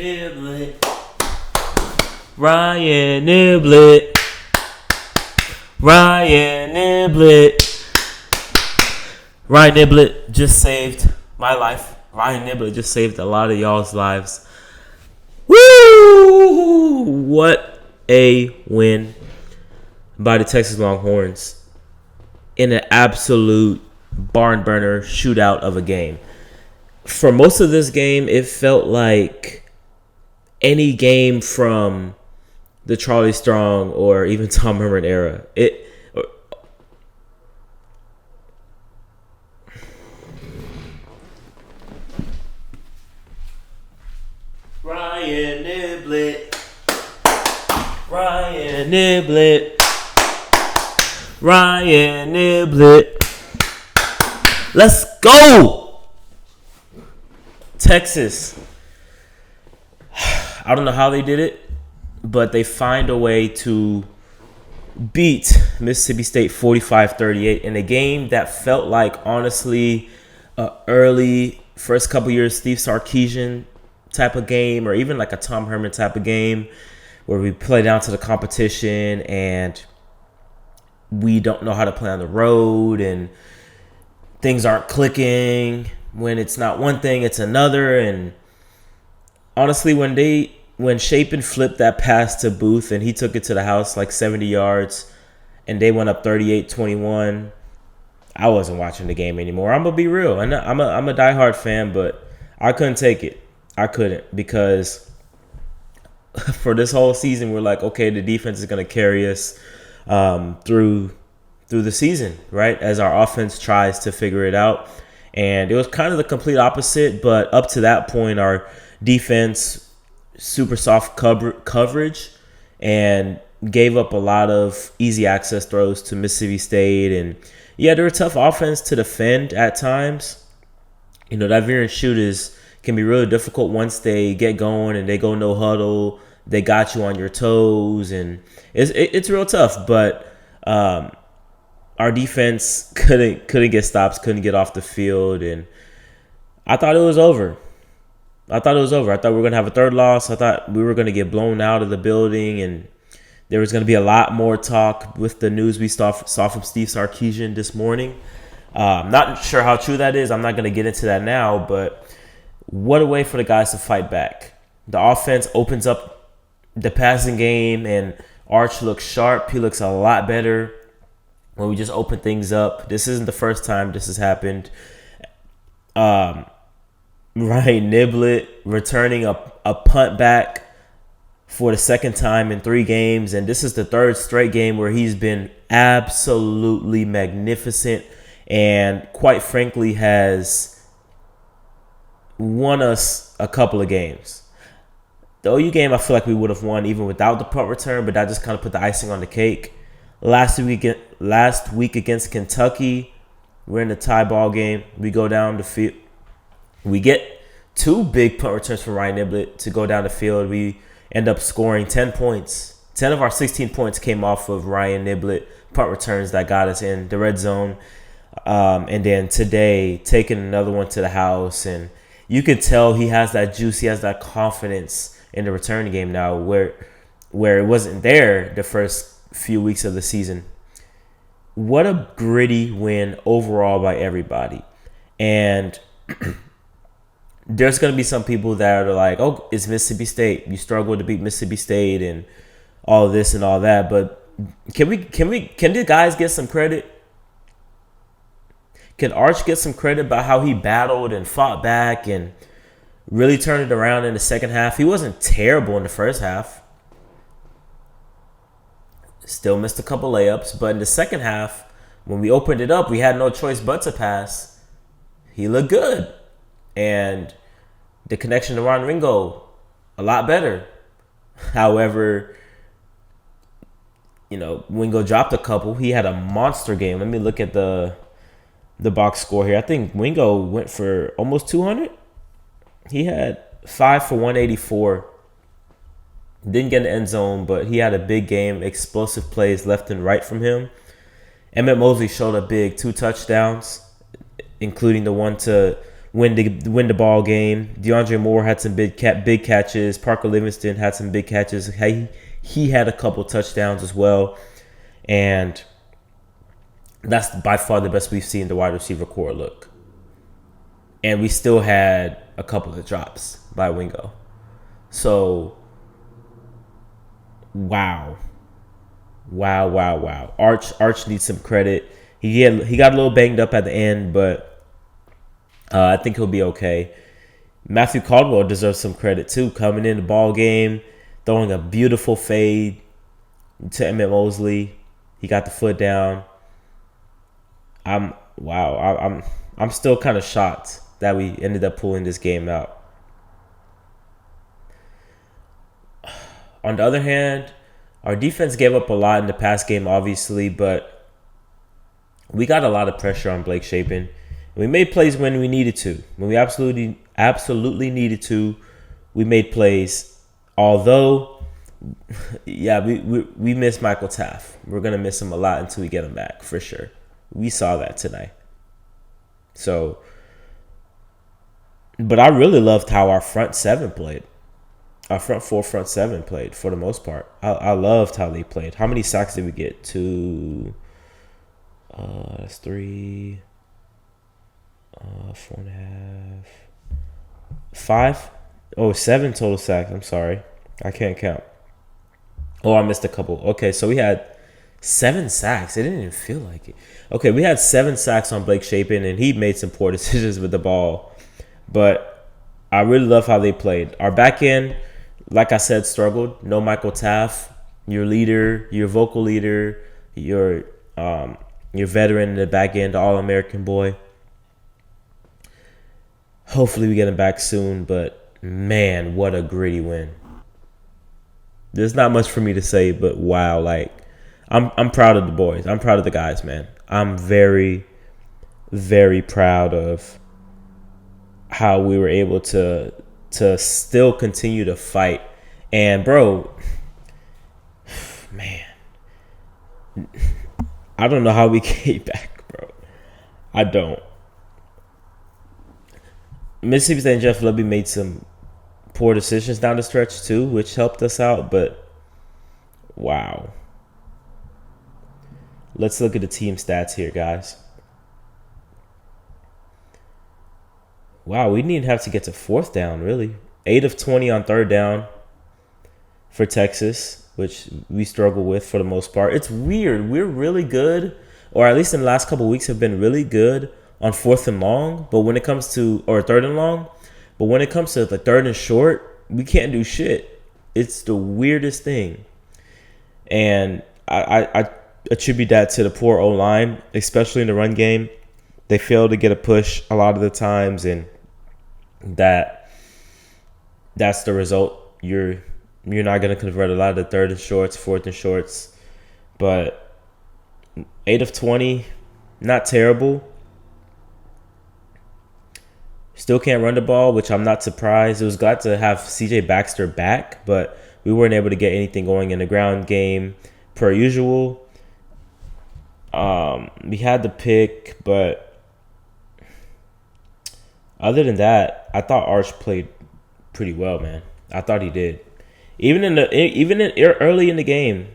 Niblett. Ryan Niblett. Ryan Niblett. Ryan Niblett just saved my life. Ryan Niblett just saved a lot of y'all's lives. Woo! What a win by the Texas Longhorns in an absolute barn burner shootout of a game. For most of this game, it felt like any game from the Charlie Strong or even Tom Herman era. Ryan Niblett. Ryan Niblett. Ryan Niblett. Let's go! Texas. I don't know how they did it, but they find a way to beat Mississippi State 45-38 in a game that felt like, honestly, early first couple years Steve Sarkisian type of game, or even like a Tom Herman type of game where we play down to the competition and we don't know how to play on the road and things aren't clicking. When it's not one thing, it's another. And honestly, when Shapen flipped that pass to Booth and he took it to the house like 70 yards and they went up 38-21, I wasn't watching the game anymore. I'm going to be real. I'm a diehard fan, but I couldn't take it. I couldn't, because for this whole season, we're like, okay, the defense is going to carry us through the season, right? As our offense tries to figure it out. And it was kind of the complete opposite, but up to that point, our defense, super soft coverage, and gave up a lot of easy access throws to Mississippi State. And yeah, they're a tough offense to defend at times. You know, that veer and shoot can be really difficult once they get going and they go no huddle. They got you on your toes, and it's real tough. But our defense couldn't get stops, couldn't get off the field, and I thought it was over. I thought we were going to have a third loss. I thought we were going to get blown out of the building, and there was going to be a lot more talk with the news we saw from Steve Sarkisian this morning. Not sure how true that is. I'm not going to get into that now, but what a way for the guys to fight back. The offense opens up the passing game, and Arch looks sharp. He looks a lot better when we just open things up. This isn't the first time this has happened. Ryan Niblett returning a punt back for the second time in 3 games, and this is the third straight game where he's been absolutely magnificent and, quite frankly, has won us a couple of games. The OU game, I feel like we would have won even without the punt return, but that just kind of put the icing on the cake. Last week against Kentucky, we're in the tie ball game. We go down the field. We get 2 big punt returns from Ryan Niblett to go down the field. We end up scoring 10 points. 10 of our 16 points came off of Ryan Niblett punt returns that got us in the red zone. And then today, taking another one to the house. And you can tell he has that juice. He has that confidence in the return game now where it wasn't there the first few weeks of the season. What a gritty win overall by everybody. And there's going to be some people that are like, oh, it's Mississippi State. You struggled to beat Mississippi State and all this and all that. But can the guys get some credit? Can Arch get some credit about how he battled and fought back and really turned it around in the second half? He wasn't terrible in the first half. Still missed a couple layups. But in the second half, when we opened it up, we had no choice but to pass. He looked good. And the connection to Ron Ringo, a lot better. However, you know, Wingo dropped a couple. He had a monster game. Let me look at the box score here. I think Wingo went for almost 200. He had 5 for 184. Didn't get in the end zone, but he had a big game. Explosive plays left and right from him. Emmett Mosley showed a big 2 touchdowns, including the one to win the ball game. DeAndre Moore had some big catches. Parker Livingston had some big catches. He had a couple touchdowns as well, and that's by far the best we've seen the wide receiver core look. And we still had a couple of drops by Wingo. So, wow. Arch needs some credit. He got a little banged up at the end, but I think he'll be okay. Matthew Caldwell deserves some credit too, coming in the ball game, throwing a beautiful fade to Emmett Mosley. He got the foot down. I'm still kind of shocked that we ended up pulling this game out. On the other hand, our defense gave up a lot in the past game, obviously, but we got a lot of pressure on Blake Shapen. We made plays when we needed to. When we absolutely needed to, we made plays. Although, yeah, we miss Michael Taft. We're going to miss him a lot until we get him back, for sure. We saw that tonight. So, but I really loved how our front seven played. Our front four, front seven played for the most part. I loved how they played. How many sacks did we get? That's 3, 4.5, 5. 7 total sacks. I'm sorry, I can't count. I missed a couple. Okay, so we had 7 sacks. It didn't even feel like it. Okay, we had 7 sacks on Blake Shapen, and he made some poor decisions with the ball. But I really love how they played. Our back end, like I said, struggled. No Michael Taft, your leader, your vocal leader, your veteran in the back end, All-American boy. Hopefully we get him back soon, but man, what a gritty win. There's not much for me to say, but wow, like I'm proud of the boys. I'm proud of the guys, man. I'm very, very proud of how we were able to still continue to fight. And bro, man, I don't know how we came back, bro. I don't. Mississippi State and Jeff Lebby made some poor decisions down the stretch too, which helped us out, but wow. Let's look at the team stats here, guys. Wow, we didn't even have to get to 4th down, really. 8 of 20 on 3rd down for Texas, which we struggle with for the most part. It's weird. We're really good, or at least in the last couple of weeks have been really good on 4th and long, but when it comes to, or 3rd and long, but when it comes to the 3rd and short, we can't do shit. It's the weirdest thing. And I attribute that to the poor O-line, especially in the run game. They fail to get a push a lot of the times, and that's the result. You're not going to convert a lot of the 3rd and shorts, 4th and shorts. But 8 of 20, not terrible. Still can't run the ball, which I'm not surprised. It was glad to have CJ Baxter back, but we weren't able to get anything going in the ground game per usual. We had the pick, but other than that, I thought Arch played pretty well, man. I thought he did. Even early in the game,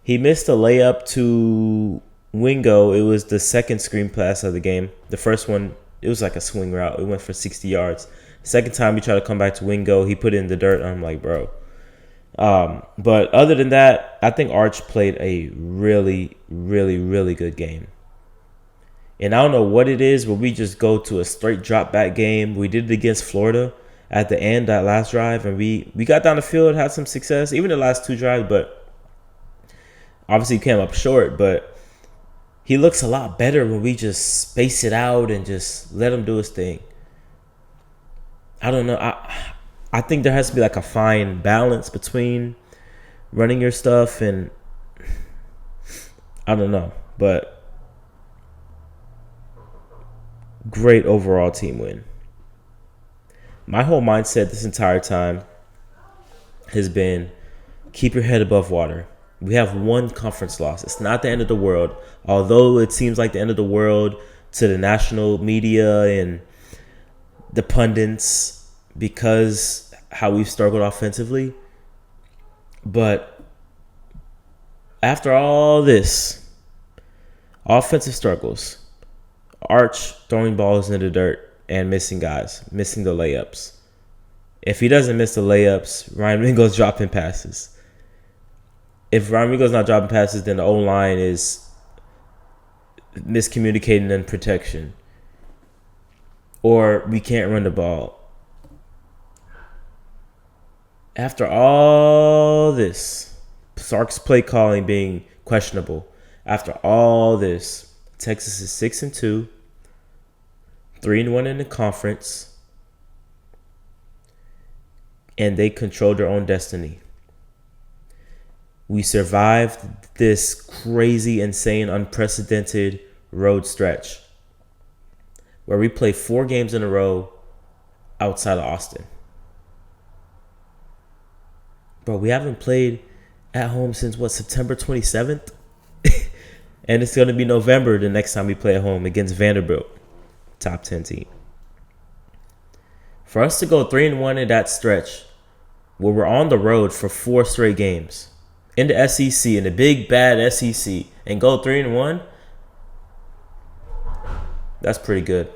he missed a layup to Wingo. It was the second screen pass of the game. The first one, it was like a swing route. It went for 60 yards. Second time he tried to come back to Wingo, he put it in the dirt. And I'm like, bro. But other than that, I think Arch played a really, really, really good game. And I don't know what it is, but we just go to a straight drop back game. We did it against Florida at the end, that last drive, and we got down the field, had some success, even the last 2 drives, but obviously came up short. But he looks a lot better when we just space it out and just let him do his thing. I don't know. I think there has to be like a fine balance between running your stuff and I don't know. But great overall team win. My whole mindset this entire time has been keep your head above water. We have 1 conference loss. It's not the end of the world. Although it seems like the end of the world to the national media and the pundits, because how we've struggled offensively. But after all this, offensive struggles, Arch throwing balls in the dirt and missing guys, missing the layups. If he doesn't miss the layups, Ryan Mingo's dropping passes. If Ryan Mingo's not dropping passes, then the O-line is miscommunicating in protection. Or we can't run the ball. After all this, Sark's play calling being questionable. After all this, Texas is 6-2, 3-1 in the conference, and they control their own destiny. We survived this crazy, insane, unprecedented road stretch where we play 4 games in a row outside of Austin. Bro, we haven't played at home since, September 27th? And it's going to be November the next time we play at home against Vanderbilt, top 10 team. For us to go 3-1 in that stretch, where we're on the road for 4 straight games, in the SEC, in the big, bad SEC, and go 3-1, that's pretty good.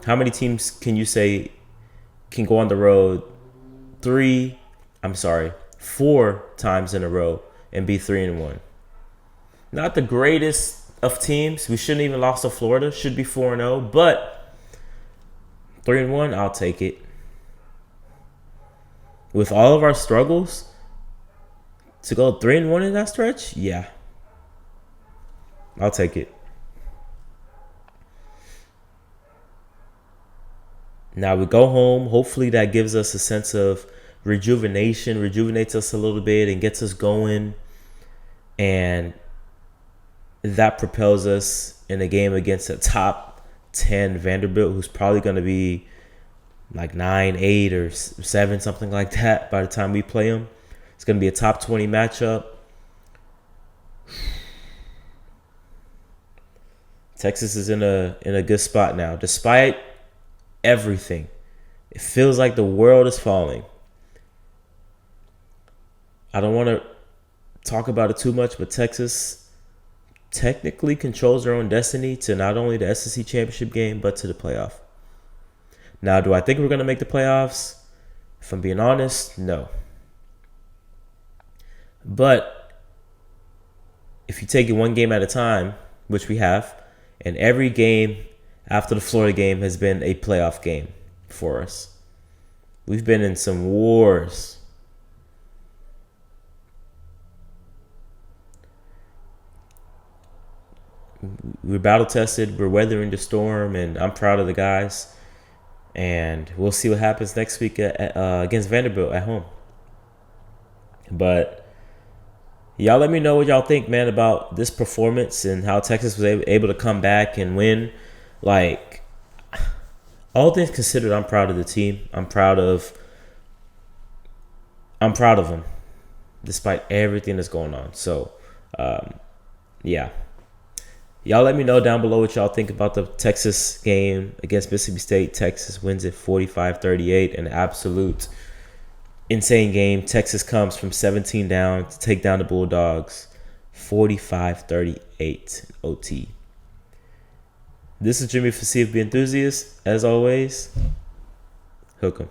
How many teams can you say can go on the road 4 times in a row and be 3-1? Not the greatest of teams. We shouldn't even lost to Florida. Should be 4-0, but 3-1, I'll take it. With all of our struggles, to go 3-1 in that stretch, yeah, I'll take it. Now we go home. Hopefully that gives us a sense of rejuvenation, rejuvenates us a little bit and gets us going. And that propels us in a game against a top 10 Vanderbilt, who's probably going to be like 9, 8, or 7, something like that by the time we play them. It's going to be a top 20 matchup. Texas is in a good spot now. Despite everything, it feels like the world is falling. I don't want to talk about it too much, but Texas technically controls their own destiny to not only the SEC championship game, but to the playoff. Now, do I think we're going to make the playoffs? If I'm being honest, no. But if you take it one game at a time, which we have, and every game after the Florida game has been a playoff game for us. We've been in some wars. We're battle tested. We're weathering the storm, and I'm proud of the guys. And we'll see what happens next week against Vanderbilt at home. But y'all let me know what y'all think, man, about this performance and how Texas was able to come back and win. Like, all things considered, I'm proud of the team. I'm proud of them, despite everything that's going on. So, yeah. Y'all let me know down below what y'all think about the Texas game against Mississippi State. Texas wins it 45-38, an absolute insane game. Texas comes from 17 down to take down the Bulldogs 45-38 OT. This is Jimmy for CFB Enthusiast. As always, hook 'em.